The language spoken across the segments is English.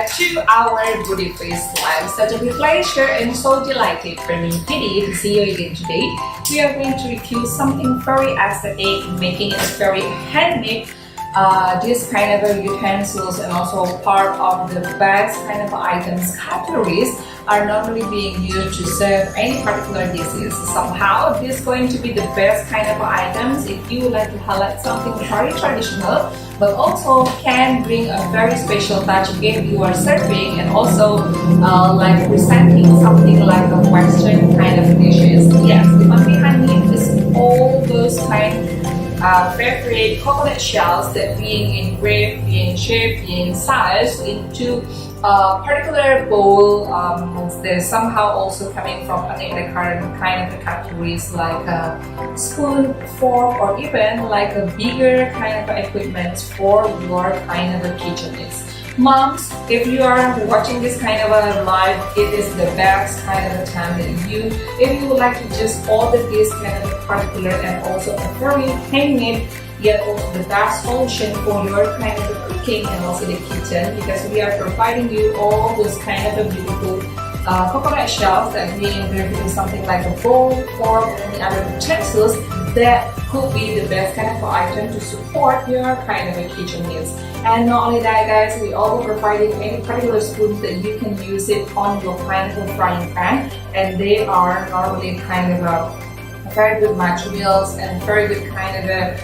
back to our Booty Face Live. Such a pleasure and so delighted for me today to see you again today. We are going to review something very aesthetic, making it very handmade. This kind of utensils and also part of the best kind of items categories are normally being used to serve any particular disease. Somehow, this is going to be the best kind of items if you would like to highlight something very traditional, but also can bring a very special touch if you are serving and also like presenting something like a Western kind of dishes. Yes, the one behind me is all those kind favorite coconut shells that being engraved, being shaped, being sized into a particular bowl. They're somehow also coming from the current kind of categories like a spoon, fork, or even like a bigger kind of equipment for your kind of a kitchen needs. Moms, if you are watching this kind of a live, it is the best kind of a time that if you would like to just order this kind of a particular and also a very handmade, yet also the best solution for your kind of a cooking and also the kitchen, because we are providing you all those kind of a beautiful coconut shells that being engraved in something like a bowl, fork, or any other utensils that could be the best kind of item to support your kind of a kitchen needs. And not only that, guys, we also providing any particular spoons that you can use it on your kind of a frying pan, and they are normally kind of a very good materials and very good kind of a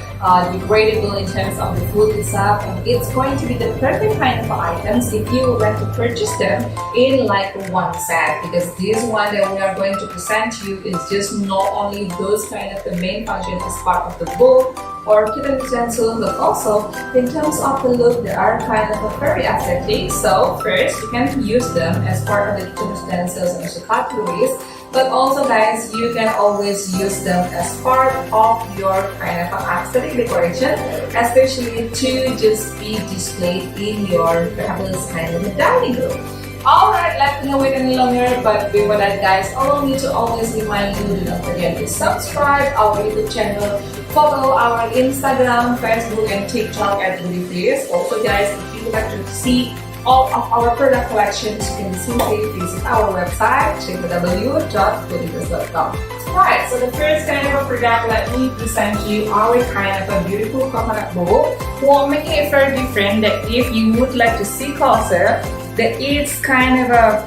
degradable in terms of the food itself, and it's going to be the perfect kind of items if you would like to purchase them in like one set, because this one that we are going to present to you is just not only those kind of the main function as part of the bowl or kitchen utensil, but also in terms of the look they are kind of a very aesthetic. So first you can use them as part of the kitchen utensils and also cutleries, but also guys, you can always use them as part of your kind of aesthetic decoration, especially to just be displayed in your fabulous kind of dining room. Alright, let's not wait any longer, but before that guys, allow me to always remind you, do not forget to subscribe our YouTube channel, follow our Instagram, Facebook, and TikTok at Booty Face. Also guys, if you would like to see all of our product collections, you can simply visit our website www.bootyface.com. Alright, so the first kind of a product, let me present you our kind of a beautiful coconut bowl. Well, making it very different that if you would like to see closer, that it's kind of a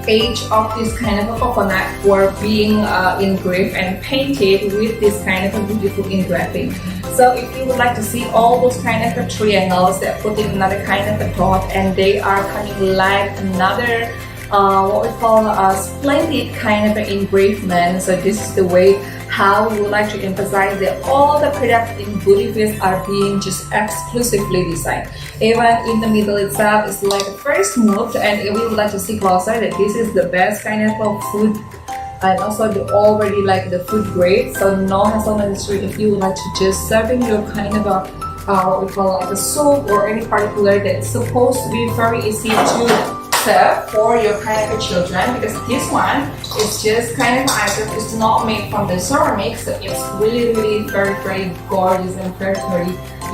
edge of this kind of a coconut were being engraved and painted with this kind of a beautiful engraving. So if you would like to see all those kind of triangles that put in another kind of a dot, and they are coming like another what we call a splendid kind of an engravement. So this is the way how we would like to emphasize that all the products in Booty Face are being just exclusively designed. Even in the middle itself is like very smooth, and if we would like to see closer that this is the best kind of food, and also the already like the food grade, so no hassle necessary if you would like to just serving your kind of a what we call like a soup or any particular that's supposed to be very easy to serve for your kind of children, because this one is just kind of item, it's not made from the ceramic, so it's really very gorgeous and very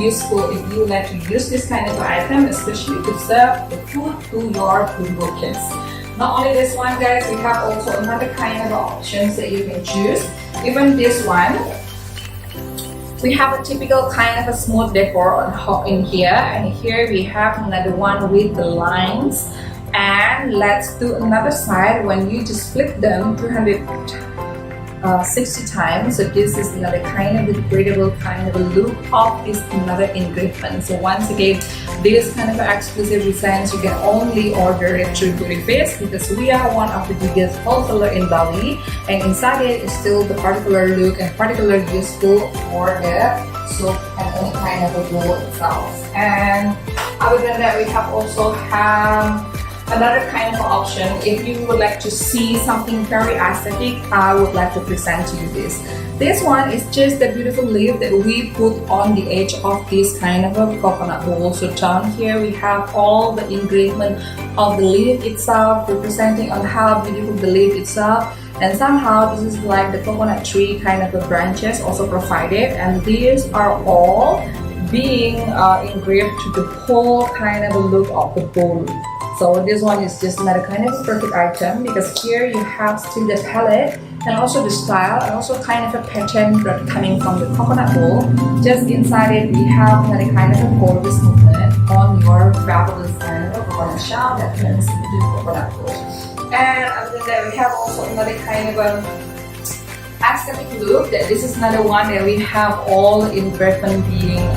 useful if you would like to use this kind of item, especially to serve the food to your beautiful kids. Not only this one guys, we have also another kind of options that you can choose. Even this one, we have a typical kind of a smooth decor in here, and here we have another one with the lines. And let's do another side when you just flip them 360 times. So this is another kind of degradable kind of a look of this another engravement. So once again, this kind of exclusive designs you can only order it through Booty Face, because we are one of the biggest wholesaler in Bali, and inside it is still the particular look and particular useful for the soap and any kind of a bowl itself. And other than that, we have also another kind of option. If you would like to see something very aesthetic, I would like to present to you this. This one is just the beautiful leaf that we put on the edge of this kind of a coconut bowl. So down here we have all the engravement of the leaf itself, representing on how beautiful the leaf itself. And somehow this is like the coconut tree kind of the branches also provided, and these are all being engraved to the whole kind of a look of the bowl. So this one is just another kind of perfect item because here you have still the palette and also the style and also kind of a pattern that coming from the coconut bowl. Just inside it we have another kind of a gorgeous movement on your fabulous kind of coconut shell that turns into coconut bowl. And other than that we have also another kind of a aesthetic look. That this is another one that we have all engraving being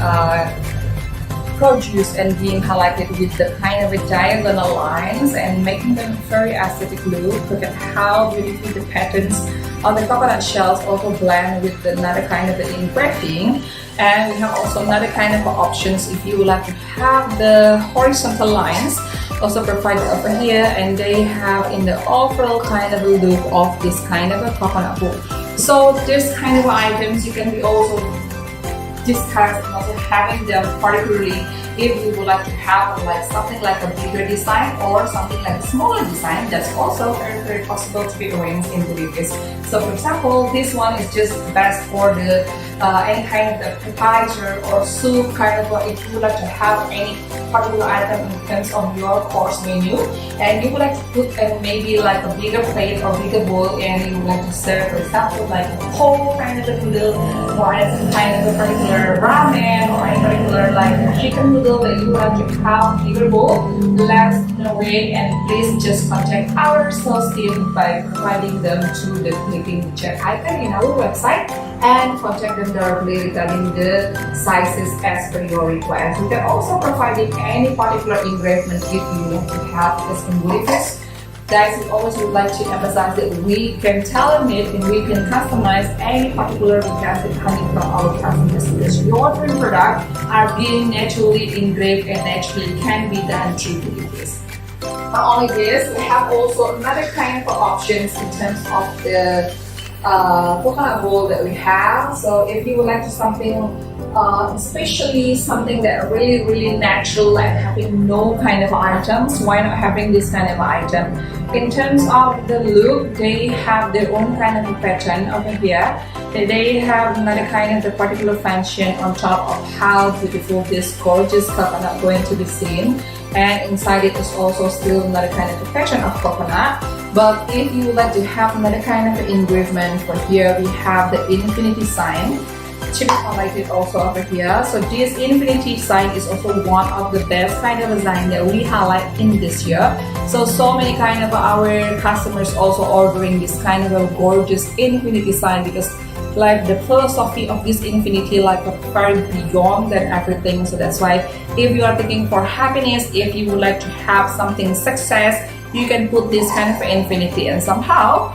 produced and being highlighted with the kind of a diagonal lines and making them very aesthetic look. Look at how beautiful the patterns on the coconut shells also blend with another kind of engraving. And we have also another kind of options if you would like to have the horizontal lines also provided over here, and they have in the overall kind of a look of this kind of a coconut bowl. So this kind of items you can be also discuss and also having them particularly if you would like to have like something like a bigger design or something like a smaller design. That's also very possible to be arranged into this. So for example, this one is just best for the any kind of appetizer or soup kind of if you would like to have any particular item in terms of your course menu and you would like to put maybe like a bigger plate or bigger bowl and you would like to serve for example like a whole kind of a noodle or any kind of a particular ramen or any particular like chicken noodle that you would like to have bigger bowl, let us know and please just contact our sales team by providing them to the clicking the chat icon in our website and contact them directly regarding the sizes as per your request. We can also provide any particular engravement if you want to have this embellishment. Guys, we always would like to emphasize that we can tailor-make and we can customize any particular request that coming from our customers because your dream product are being naturally engraved and naturally can be done through this. Not only this, we have also another kind of options in terms of the coconut bowl that we have. So if you would like to something especially something that really natural and having no kind of items, why not having this kind of item? In terms of the look, they have their own kind of pattern over here. They have another kind of the particular function on top of how beautiful this gorgeous coconut going to be seen, and inside it is also still another kind of pattern of coconut. But if you would like to have another kind of engravement for here, we have the infinity sign to be highlighted also over here. So this infinity sign is also one of the best kind of design that we highlight in this year. So many kind of our customers also ordering this kind of a gorgeous infinity sign because like the philosophy of this infinity like a very beyond than everything. So that's why if you are thinking for happiness, if you would like to have something success, you can put this kind of infinity, and somehow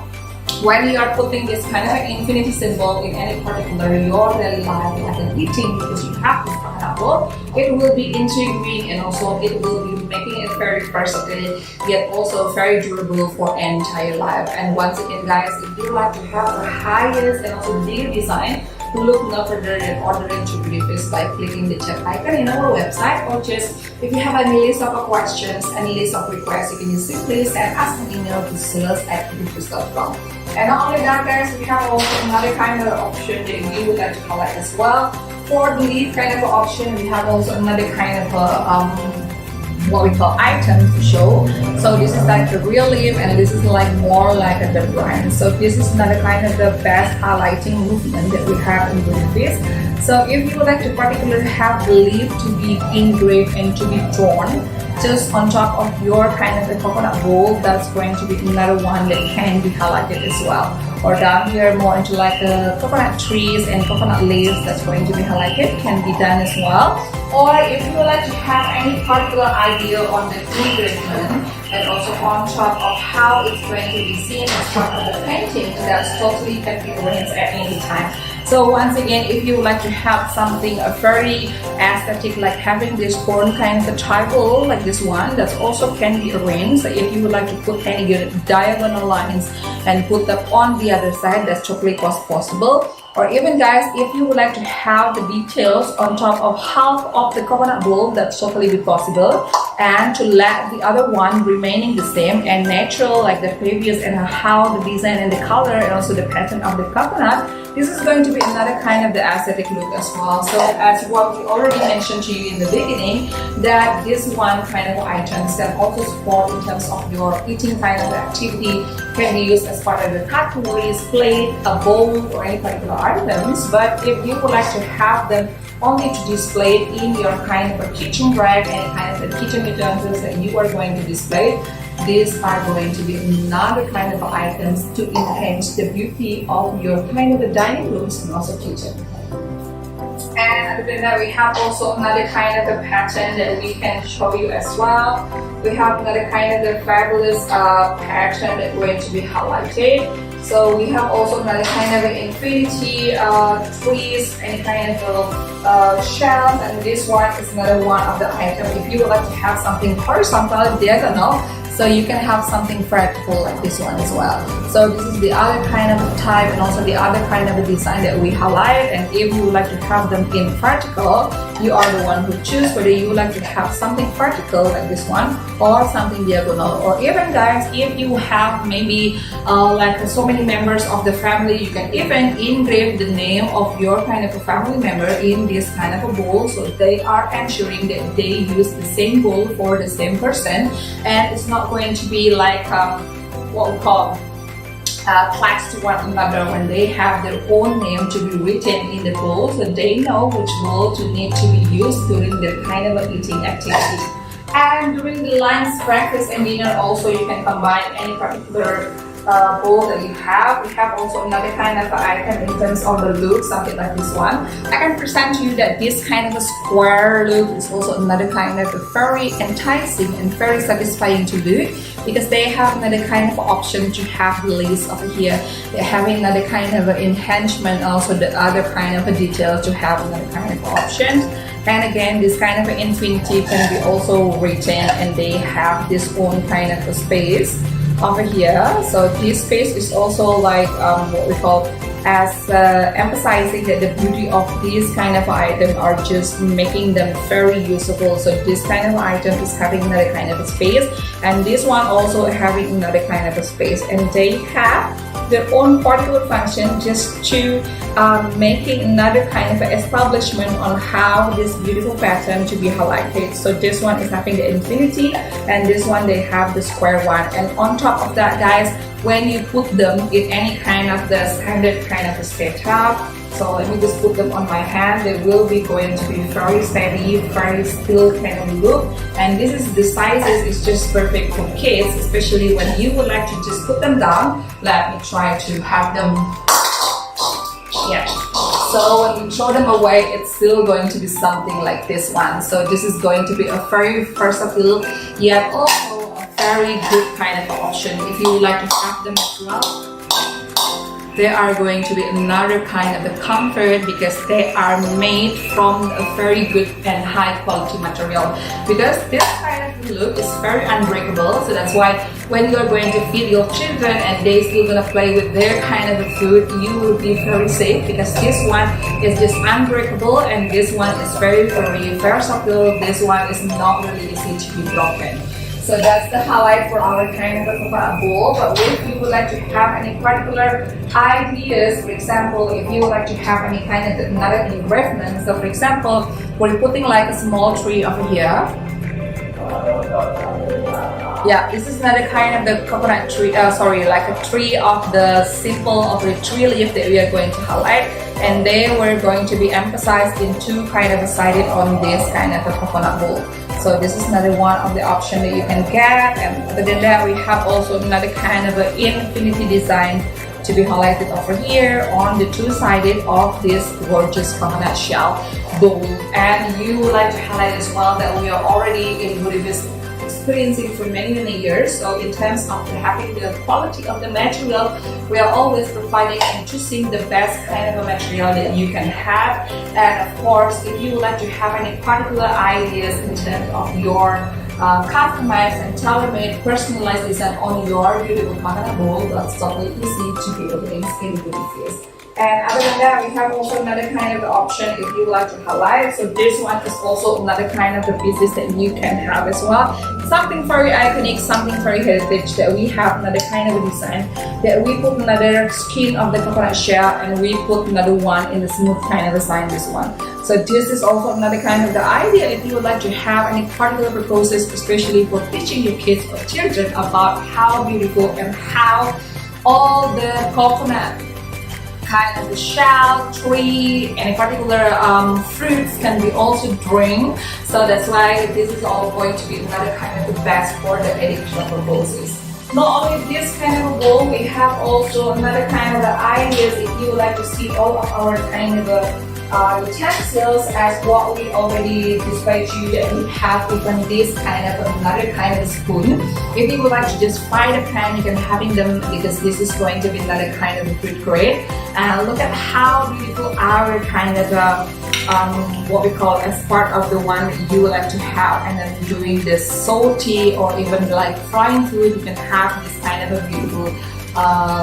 when you are putting this kind of infinity symbol in any particular your daily life like an eating because you have this pineapple, it will be intriguing and also it will be making it very versatile yet also very durable for entire life. And once again guys, if you like to have the highest and also bigger design, look no further than ordering to Beautifist by clicking the chat icon in our website, or just if you have any list of questions, any list of requests, you can just simply send us an email to sales@beautifist.com. And not only that guys, we have also another kind of option that we would like to highlight as well. For the leaf kind of option, we have also another kind of what we call items to show. So this is like the real leaf and this is like more like the brand. So this is another kind of the best highlighting movement that we have in this. So if you would like to particularly have the leaf to be engraved and to be drawn just on top of your kind of the coconut bowl, that's going to be another one that can be highlighted as well. Or down here more into like the coconut trees and coconut leaves, that's going to be highlighted, can be done as well. Or if you would like to have any particular idea on the engravement and also on top of how it's going to be seen as part of the painting, that's totally can be arranged at any time. So once again, if you would like to have something very aesthetic, like having this horn kind of a tribal like this one, that also can be arranged. So if you would like to put any diagonal lines and put them on the other side, that's totally possible. Or even guys, if you would like to have the details on top of half of the coconut bowl, that's totally be possible. And to let the other one remaining the same and natural like the previous, and how the design and the color and also the pattern of the coconut, this is going to be another kind of the aesthetic look as well. So as what we already mentioned to you in the beginning, that this one kind of items can also support in terms of your eating kind of activity, can be used as part of the cutlery, plate, a bowl, or any particular items. But if you would like to have them only to display it in your kind of a kitchen rack, any kind of a kitchen utensils that you are going to display, these are going to be another kind of items to enhance the beauty of your kind of a dining rooms and also kitchen. And other than that, we have also another kind of a pattern that we can show you as well. We have another kind of the fabulous pattern that we're going to be highlighted. So we have also another kind of an infinity trees, any kind of shells, and this one is another one of the item. If you would like to have something horizontal, diagonal, so you can have something vertical like this one as well. So this is the other kind of a type and also the other kind of a design that we highlight. And if you would like to have them in vertical, you are the one who choose whether you would like to have something vertical like this one or something diagonal. Or even guys, if you have maybe like so many members of the family, you can even engrave the name of your kind of a family member in this kind of a bowl, so they are ensuring that they use the same bowl for the same person, and it's not going to be like what we call clash to one another when they have their own name to be written in the bowl, so they know which bowl to need to be used during their kind of eating activity. And during the lunch, breakfast, and dinner also, you can combine any particular bowl that you have. We have also another kind of item in terms of the look, something like this one. I can present to you that this kind of a square look is also another kind of a very enticing and very satisfying to look, because they have another kind of option to have the lace over here. They're having another kind of enhancement, also the other kind of a detail to have another kind of option. And again, this kind of infinity can be also written, and they have this own kind of a space over here. So this space is also like what we call as emphasizing that the beauty of these kind of items are just making them very usable. So this kind of item is having another kind of a space, and this one also having another kind of a space, and they have their own particular function just to making another kind of establishment on how this beautiful pattern to be highlighted. So this one is having the infinity, and this one they have the square one. And on top of that guys, when you put them in any kind of the standard kind of a setup, so let me just put them on my hand, they will be going to be very steady, very still kind of look. And this is the sizes is just perfect for kids, especially when you would like to just put them down. Let me try to have them, yeah. So when we throw them away, it's still going to be something like this one. So this is going to be a very versatile yet also a very good kind of option if you would like to have them as well. They are going to be another kind of a comfort, because they are made from a very good and high quality material, because this kind of look is very unbreakable. So that's why when you are going to feed your children and they still gonna play with their kind of a food, you will be very safe, because this one is just unbreakable, and this one is very versatile. This one is not really easy to be broken. So that's the highlight for our kind of a coconut bowl. But if you would like to have any particular ideas, for example, if you would like to have any kind of another engravement, so for example, we're putting like a small tree over here. Yeah, this is another kind of the coconut tree, like a tree of the symbol of the tree leaf that we are going to highlight. And they were going to be emphasized in two kind of sided on this kind of a coconut bowl. So this is another one of the option that you can get. And other than that, we have also another kind of an infinity design to be highlighted over here on the two-sided of this gorgeous coconut shell bowl. And you would like to highlight as well that we are already in Buddhist experiencing for many years. So in terms of having the quality of the material, we are always providing and choosing the best kind of a material that you can have. And of course, if you would like to have any particular ideas in terms of your customized and tailor-made personalized design on your beautiful coconut bowl, that's totally easy to be obtained in Buddhist. And other than that, we have also another kind of option if you like to highlight. So this one is also another kind of the pieces that you can have as well. Something very iconic, something very heritage that we have another kind of a design that we put another skin of the coconut shell and we put another one in the smooth kind of design, this one. So this is also another kind of the idea if you would like to have any particular proposals, especially for teaching your kids or children about how beautiful and how all the coconut kind of the shell, tree, any particular fruits can be also drink. So that's why this is all going to be another kind of the best for the educational purposes. Not only this kind of a bowl, we have also another kind of the ideas if you would like to see all of our kind of utensils as what we already displayed to you, that we have even this kind of another kind of spoon. If you would like to just fry the pan, you can having them because this is going to be another kind of food grade. And look at how beautiful our kind of what we call as part of the one that you would like to have, and then doing this salty or even like frying food, you can have this kind of a beautiful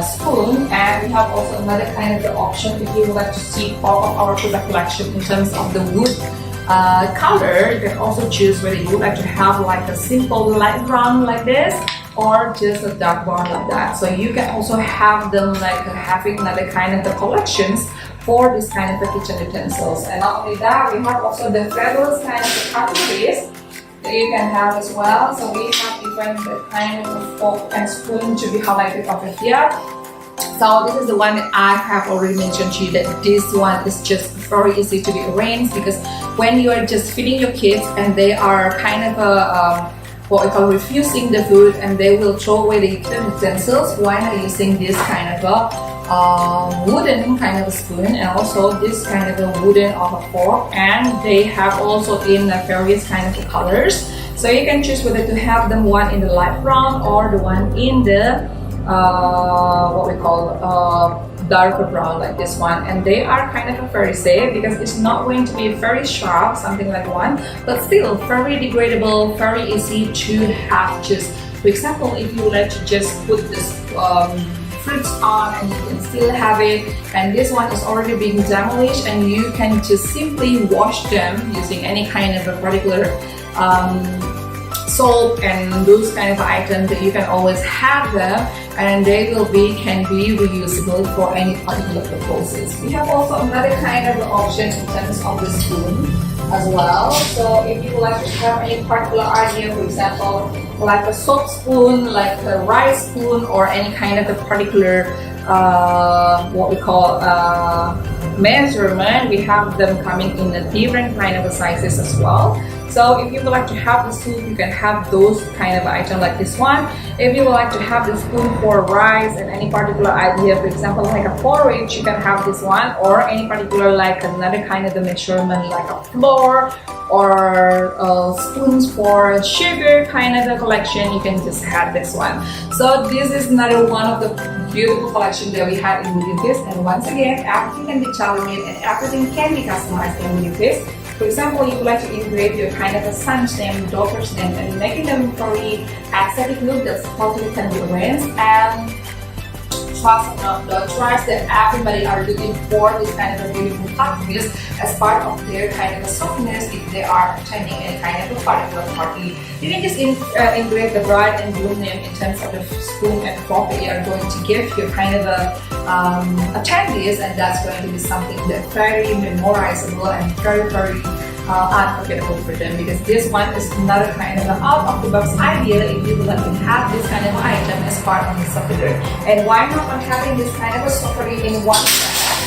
spoon. And we have also another kind of the option if you would like to see all of our product collection in terms of the wood color. You can also choose whether you would like to have like a simple light brown like this or just a dark brown like that. So you can also have them like having another kind of the collections for this kind of the kitchen utensils. And not only that, we have also the fabulous kind of the cutleries that you can have as well. So we have even the kind of a fork and spoon to be highlighted over here. So this is the one that I have already mentioned to you, that this one is just very easy to be arranged, because when you are just feeding your kids and they are kind of what we call refusing the food and they will throw away the kitchen utensils, why not using this kind of a wooden kind of a spoon, and also this kind of a wooden of a fork, and they have also in various kind of colors. So you can choose whether to have them one in the light brown or the one in the what we call darker brown like this one. And they are kind of very safe because it's not going to be very sharp, something like one, but still very degradable, very easy to have. Just for example, if you would like to just put this fruits on and you can still have it, and this one is already being demolished and you can just simply wash them using any kind of a particular soap and those kind of items that you can always have them, and they can be reusable for any particular purposes. We have also another kind of option in terms of the spoon as well. So if you would like to have any particular idea, for example, like a soap spoon, like a rice spoon, or any kind of a particular what we call measurement, we have them coming in a different kind of sizes as well. So if you would like to have the soup, you can have those kind of item like this one. If you would like to have the spoon for rice and any particular idea, for example like a porridge, you can have this one, or any particular like another kind of the measurement like a flour or spoons for sugar kind of a collection, you can just have this one. So this is another one of the beautiful collection that we have in Udipis. And once again, everything can be tailor-made and everything can be customized in Udipis. For example, you would like to engrave your kind of a son's name, daughter's name, and making them very aesthetic look that totally can be arranged. And trust or not, don't trust that everybody are looking for this kind of a beautiful cutleries as part of their kind of a softness if they are attending any kind of a particular party. You can just engrave the bride and groom name in terms of the spoon and fork that you are going to give your kind of a attendees, and that's going to be something that's very memorizable and very unforgettable for them, because this one is another kind of an out-of-the-box idea if you would like to have this kind of item as part of the souvenir. And why not on having this kind of a souvenir in one set?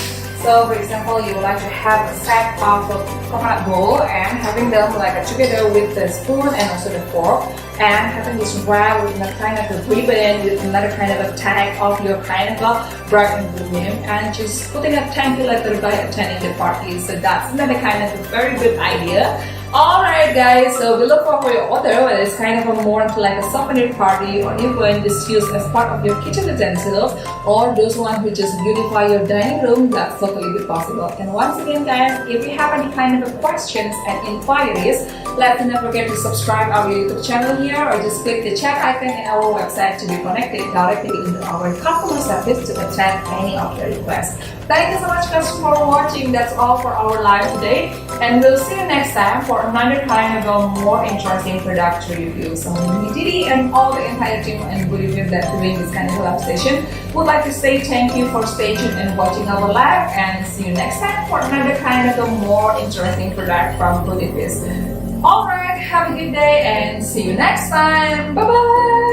So for example, you would like to have a set of a coconut bowl and having them like together with the spoon and also the fork, and having this wrap with a kind of a ribbon with another kind of a tag of your kind of a bride and groom name, and just putting a thank you letter by attending the party. So that's another kind of a very good idea. Alright guys, so we look for your order, whether it's kind of a more like a souvenir party, or even just use as part of your kitchen utensils, or those ones who just beautify your dining room, that's totally possible. And once again guys, if you have any kind of questions and inquiries, Let's not forget to subscribe our YouTube channel here or just click the chat icon in our website to be connected directly into our customer service to attend any of your requests. Thank you so much guys for watching. That's all for our live today, and we'll see you next time for another kind of a more interesting product review. So me, Didi, and all the entire team and Booty Whip that doing this kind of live station would like to say thank you for staying tuned and watching our live, and see you next time for another kind of a more interesting product from Booty Whip. Alright, have a good day and see you next time. Bye bye.